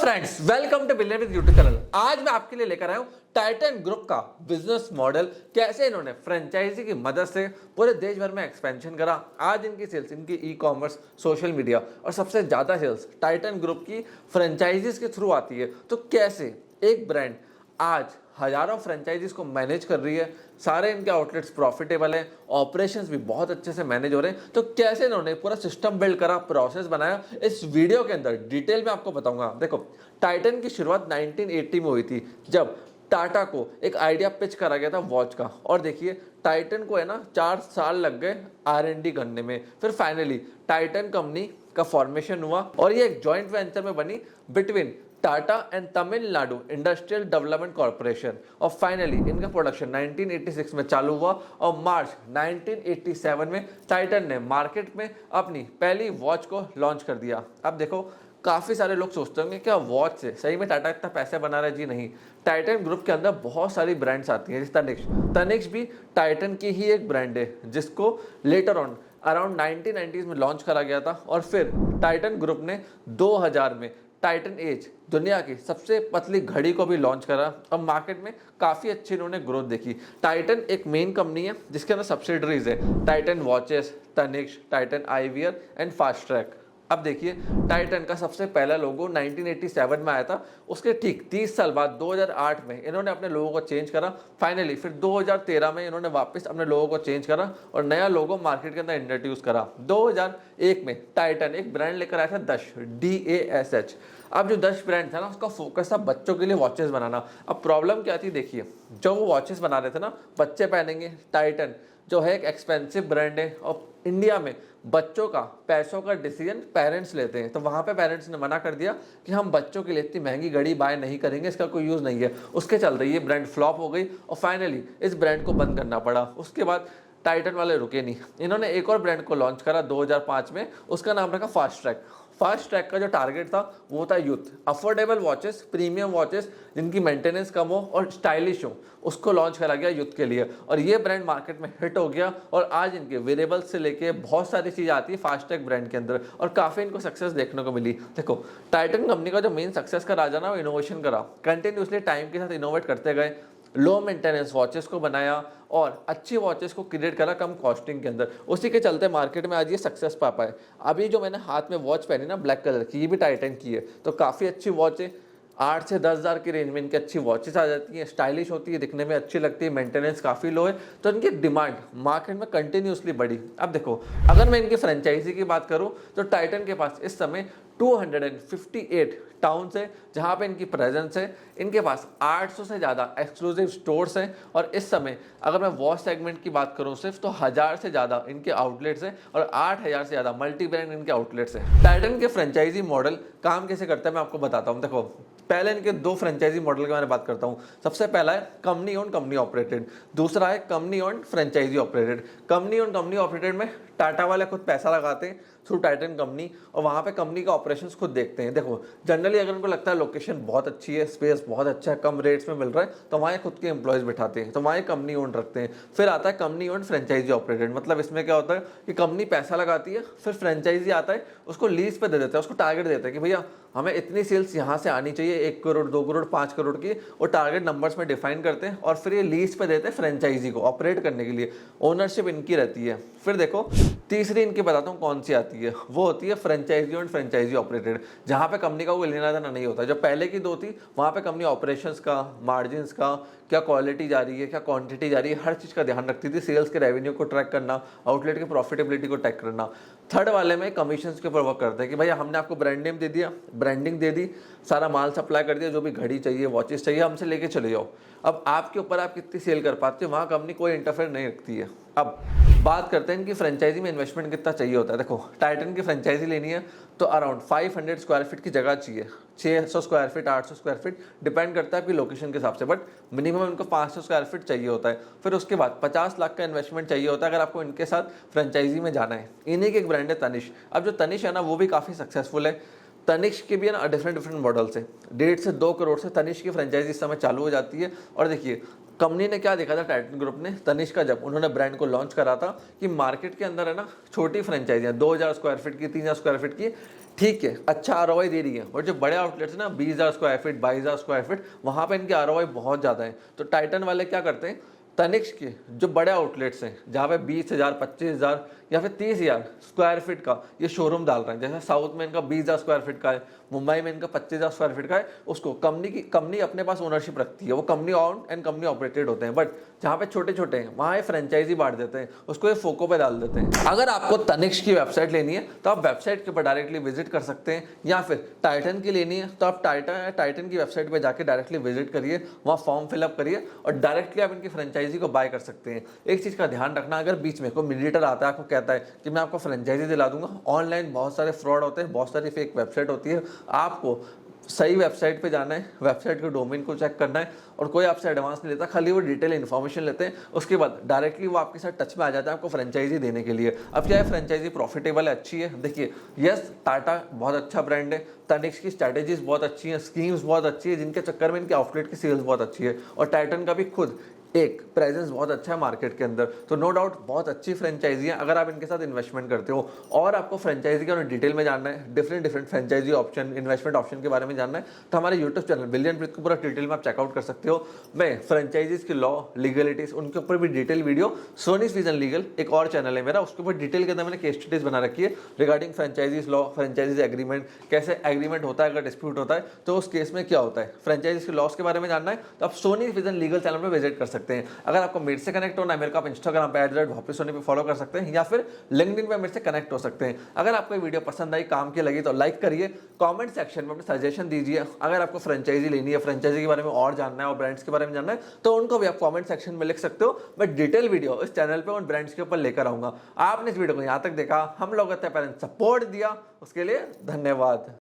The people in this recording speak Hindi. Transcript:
Friends, welcome to billionaire with YouTube channel. आज मैं आपके लिए लेकर आया हूं टाइटन ग्रुप का बिजनेस मॉडल, कैसे इन्होंने फ्रेंचाइजी की मदद से पूरे देश भर में एक्सपेंशन करा। आज इनकी सेल्स, इनकी ई कॉमर्स, सोशल मीडिया और सबसे ज्यादा सेल्स टाइटन ग्रुप की फ्रेंचाइजीज के थ्रू आती है। तो कैसे एक ब्रांड आज हजारों फ्रेंचाइजीज को मैनेज कर रही है, सारे इनके आउटलेट्स प्रॉफिटेबल हैं, ऑपरेशंस भी बहुत अच्छे से मैनेज हो रहे हैं। तो कैसे इन्होंने पूरा सिस्टम बिल्ड करा, प्रोसेस बनाया, इस वीडियो के अंदर डिटेल में आपको बताऊंगा। देखो, टाइटन की शुरुआत 1980 में हुई थी, जब टाटा को एक आइडिया पिच करा गया था वॉच का। और देखिए, टाइटन को है ना 4 साल लग गए R&D करने में। फिर फाइनली टाइटन कंपनी का फॉर्मेशन हुआ और ये एक जॉइंट वेंचर में बनी between Tata and Tamil Nadu industrial development corporation. और फाइनली इनका प्रोडक्शन 1986 में चालू हुआ और मार्च 1987 में टाइटन ने मार्केट में अपनी पहली वॉच को लॉन्च कर दिया। अब देखो, काफ़ी सारे लोग सोचते होंगे क्या वॉच से सही में टाटा इतना पैसे बना रहा है? जी नहीं। टाइटन ग्रुप के अंदर बहुत सारी ब्रांड्स आती हैं, जैसे तनिष्क भी टाइटन की ही एक ब्रांड है, जिसको लेटर ऑन अराउंड 1990s में लॉन्च करा गया था। और फिर टाइटन ग्रुप ने 2000 में टाइटन एज, दुनिया की सबसे पतली घड़ी को भी लॉन्च करा और मार्केट में काफ़ी अच्छी इन्होंने ग्रोथ देखी। टाइटन एक मेन कंपनी है जिसके अंदर सब्सिडरीज है, Titan watches, Tanishq, Titan eyewear and fast track. अब देखिए, टाइटन का सबसे पहला लोगो 1987 में आया था। उसके ठीक 30 साल बाद 2008 में इन्होंने अपने लोगो को चेंज करा। फाइनली फिर 2013 में इन्होंने वापस अपने लोगो को चेंज करा और नया लोगो मार्केट के अंदर इंट्रोड्यूस करा। 2001 में टाइटन एक ब्रांड लेकर आया था दश, DASH। अब जो दश ब्रांड था ना, उसका फोकस था बच्चों के लिए वॉचेस बनाना। अब प्रॉब्लम क्या थी, देखिए, जो वो वॉचेस बना रहे थे ना, बच्चे पहनेंगे। टाइटन जो है एक एक्सपेंसिव ब्रांड है और इंडिया में बच्चों का पैसों का डिसीजन पेरेंट्स लेते हैं। तो वहाँ पे पेरेंट्स ने मना कर दिया कि हम बच्चों के लिए इतनी महंगी घड़ी बाय नहीं करेंगे, इसका कोई यूज़ नहीं है। उसके चलते ये ब्रांड फ्लॉप हो गई और फाइनली इस ब्रांड को बंद करना पड़ा। उसके बाद टाइटन वाले रुके नहीं, इन्होंने एक और ब्रांड को लॉन्च करा 2005 में। उसका नाम रखा फास्ट ट्रैक। फास्ट ट्रैक का जो टारगेट था वो था youth, affordable watches, premium watches जिनकी मेंटेनेंस कम हो और स्टाइलिश हो, उसको लॉन्च करा गया यूथ के लिए। और ये ब्रांड मार्केट में हिट हो गया और आज इनके वेरेबल्स से लेके बहुत सारी चीज़ आती है फास्ट ट्रैक ब्रांड के अंदर और काफ़ी इनको सक्सेस देखने को मिली। देखो, टाइटन कंपनी का जो मेन सक्सेस का राजा ना, वो इनोवेशन करा, कंटिन्यूसली टाइम के साथ इनोवेट करते गए, लो मेंटेनेंस वॉचेस को बनाया और अच्छी वॉचेस को क्रिएट करा कम कॉस्टिंग के अंदर। उसी के चलते मार्केट में आज ये सक्सेस पा पाए। अभी जो मैंने हाथ में वॉच पहनी ना, ब्लैक कलर की, ये भी टाइटन की है। तो काफ़ी अच्छी वॉच है, 8 से 10 हज़ार की रेंज में इनकी अच्छी वॉचेस आ जाती हैं, स्टाइलिश होती है, दिखने में अच्छी लगती है, मेंटेनेंस काफ़ी लो है। तो इनकी डिमांड मार्केट में कंटिन्यूसली बढ़ी। अब देखो, अगर मैं इनकी फ्रेंचाइजी की बात करूँ तो टाइटन के पास इस समय 258 टाउन्स है जहाँ पे इनकी प्रेजेंस है। इनके पास 800 से ज़्यादा एक्सक्लूसिव स्टोर्स हैं और इस समय अगर मैं वॉच सेगमेंट की बात करूँ सिर्फ, तो 1000 से ज़्यादा इनके आउटलेट्स हैं और 8000 से ज़्यादा मल्टी ब्रांड इनके आउटलेट्स हैं। टाइटन के फ्रेंचाइजी मॉडल काम कैसे करता है मैं आपको बताता हूँ। देखो, पहले इनके 2 फ्रेंचाइजी मॉडल के बारे में बात करता हूँ। सबसे पहला है कंपनी ओन कंपनी ऑपरेटेड, दूसरा है company own franchise operated. Company own company operated में टाटा वाले खुद पैसा लगाते हैं थ्रू टाइटन कंपनी और वहाँ पे कंपनी का ऑपरेशंस खुद देखते हैं। देखो, जनरली अगर उनको लगता है लोकेशन बहुत अच्छी है, स्पेस बहुत अच्छा है, कम रेट्स में मिल रहा है, तो वहाँ खुद के एम्प्लॉयज़ बिठाते हैं, तो वहाँ कंपनी ओन रखते हैं। फिर आता है कंपनी ओन फ्रेंचाइजी ऑपरेटेड, मतलब इसमें क्या होता है कि कंपनी पैसा लगाती है, फिर फ्रेंचाइजी आता है, उसको लीज पे दे देता है, उसको टारगेट देता है कि भैया हमें इतनी सेल्स यहाँ से आनी चाहिए, 1 करोड़, 2 करोड़, 5 करोड़ की, वो टारगेट नंबर्स में डिफाइन करते हैं और फिर ये लीज पे देते हैं फ्रेंचाइजी को ऑपरेट करने के लिए। ओनरशिप इनकी रहती है। फिर देखो, तीसरी इनकी बताता हूँ कौन सी आती है, वो होती है फ्रेंचाइजी और फ्रेंचाइजी ऑपरेटेड, जहाँ पे कंपनी का कोई लेना देना नहीं होता। जो पहले की 2 थी, वहाँ पे कंपनी ऑपरेशंस का, मार्जिन्स का, क्या क्वालिटी जा रही है, क्या क्वांटिटी जा रही है, हर चीज़ का ध्यान रखती थी। सेल्स के रेवेन्यू को ट्रैक करना, आउटलेट की प्रॉफिटेबिलिटी को ट्रैक करना। थर्ड वाले में कमीशंस के ऊपर वर्क करते हैं कि भैया हमने आपको ब्रांड नेम दे दिया, ब्रांडिंग दे दी, सारा माल सप्लाई कर दिया, जो भी घड़ी चाहिए, वॉचेस चाहिए, हमसे लेके चले जाओ। अब आपके ऊपर आप कितनी सेल कर पाते हो, वहाँ कंपनी कोई इंटरफेयर नहीं रखती है। अब बात करते हैं इनकी फ्रेंचाइजी में इन्वेस्टमेंट कितना चाहिए होता है। देखो, टाइटन की फ्रेंचाइजी लेनी है तो अराउंड 500 स्क्वायर फीट की जगह चाहिए, 600 square feet, 800 square feet, depend करता है आपकी लोकेशन के हिसाब से, बट मिनिमम इनको 500 स्क्वायर फीट चाहिए होता है। फिर उसके बाद 50 लाख का इन्वेस्टमेंट चाहिए होता है अगर आपको इनके साथ फ्रेंचाइजी में जाना है। इन्हीं की एक ब्रांड है तनिष्क। अब जो तनिष्क है ना, वो भी काफ़ी सक्सेसफुल है। तनिष्क के भी है ना डिफरेंट मॉडल्स है। 1.5 से 2 करोड़ से तनिष्क की फ्रेंचाइजी इस समय चालू हो जाती है। और देखिए, कंपनी ने क्या देखा था टाइटन ग्रुप ने, तनिष्क का जब उन्होंने ब्रांड को लॉन्च करा था कि मार्केट के अंदर है ना छोटी फ्रेंचाइजियाँ 2000 स्क्वायर फीट की, 3000 स्क्वायर फीट की, ठीक है अच्छा आरओआई दे रही है, और जो बड़े आउटलेट्स हैं ना 20,000 स्क्वायर फीट, 22,000 स्क्वायर फीट, वहाँ पे इनकी आरओआई बहुत ज़्यादा है। तो टाइटन वाले क्या करते हैं, तनिष्क के जो बड़े आउटलेट्स हैं जहाँ पे 20,000, 25,000 या फिर 30,000 स्क्वायर फीट का ये शोरूम डाल रहे हैं, जैसे साउथ में इनका 20,000 स्क्वायर फीट का है, मुंबई में इनका 25,000 स्क्वायर फीट का है, उसको कंपनी अपने पास ओनरशिप रखती है, वो company on and company operated होते हैं। बट जहाँ पे छोटे छोटे हैं वहाँ ये फ्रेंचाइजी बांट देते हैं, उसको ये फोको पे डाल देते हैं। अगर आपको तनिष्क की वेबसाइट लेनी है तो आप वेबसाइट के ऊपर डायरेक्टली विजिट कर सकते हैं, या फिर टाइटन की लेनी है तो आप टाइटन की वेबसाइट पर जाके डायरेक्टली विजिट करिए, वहाँ फॉर्म फिलअप करिए और डायरेक्टली आप इनकी फ्रेंचाइजी को बाय कर सकते हैं। एक चीज़ का ध्यान रखना, अगर बीच में कोई मीडिएटर आता है आपको कहता है कि मैं आपको फ्रेंचाइजी दिला दूंगा, ऑनलाइन बहुत सारे फ्रॉड होते हैं, बहुत सारी फेक वेबसाइट होती है, आपको सही वेबसाइट पे जाना है, वेबसाइट के डोमेन को चेक करना है, और कोई आपसे एडवांस नहीं लेता, खाली वो डिटेल इन्फॉर्मेशन लेते हैं, उसके बाद डायरेक्टली वो आपके साथ टच में आ जाता है आपको फ्रेंचाइजी देने के लिए। अब क्या है, फ्रेंचाइजी प्रॉफिटेबल है, अच्छी है। देखिए यस, टाटा बहुत अच्छा ब्रांड है, तनिष्क की स्ट्रैटेजीज बहुत अच्छी हैं, स्कीम्स बहुत अच्छी है, जिनके चक्कर में इनके आउटलेट की सेल्स बहुत अच्छी है, और टाइटन का भी खुद एक प्रेजेंस बहुत अच्छा है मार्केट के अंदर। तो नो डाउट बहुत अच्छी फ्रेंचाइजी है अगर आप इनके साथ इन्वेस्टमेंट करते हो। और आपको फ्रेंचाइजी के डिटेल में जानना है, different franchise option, investment option के बारे में जानना है, तो हमारे यूट्यूब चैनल बिलियन प्रीत को पूरा डिटेल में आप चेकआउट कर सकते हो। मैं फ्रेंचाइजीज की लॉ, लीगलिटीज, उनके ऊपर भी डिटेल वीडियो, सोनीज विजन लीगल एक और चैनल है मेरा, उसके ऊपर डिटेल के अंदर मैंने केस स्टडीज बना रखी है regarding franchises law, franchises agreement, कैसे एग्रीमेंट होता है, अगर डिस्प्यूट होता है तो उस केस में क्या होता है, फ्रेंचाइजीज के लॉस के बारे में जानना है तो आप सोनीज विजन लीगल चैनल पर विजिट कर सकते हैं। अगर आपको मेरे से कनेक्ट होना है, मेरे को आप इंस्टाग्राम पे @वापिस पे फॉलो कर सकते हैं, या फिर लिंक्डइन पे मेरे से कनेक्ट हो सकते हैं। अगर आपको ये वीडियो पसंद आई, काम की लगी तो लाइक करिए, कमेंट सेक्शन में अपने सजेशन दीजिए। अगर आपको फ्रेंचाइजी लेनी है, फ्रेंचाइजी के बारे में और जानना है और ब्रांड्स के बारे में जानना है तो उनको भी आप कमेंट सेक्शन में लिख सकते हो। मैं डिटेल वीडियो इस चैनल पे उन ब्रांड्स के ऊपर लेकर आऊंगा। आपने इस वीडियो को यहाँ तक देखा, हम लोग सपोर्ट दिया, उसके लिए धन्यवाद।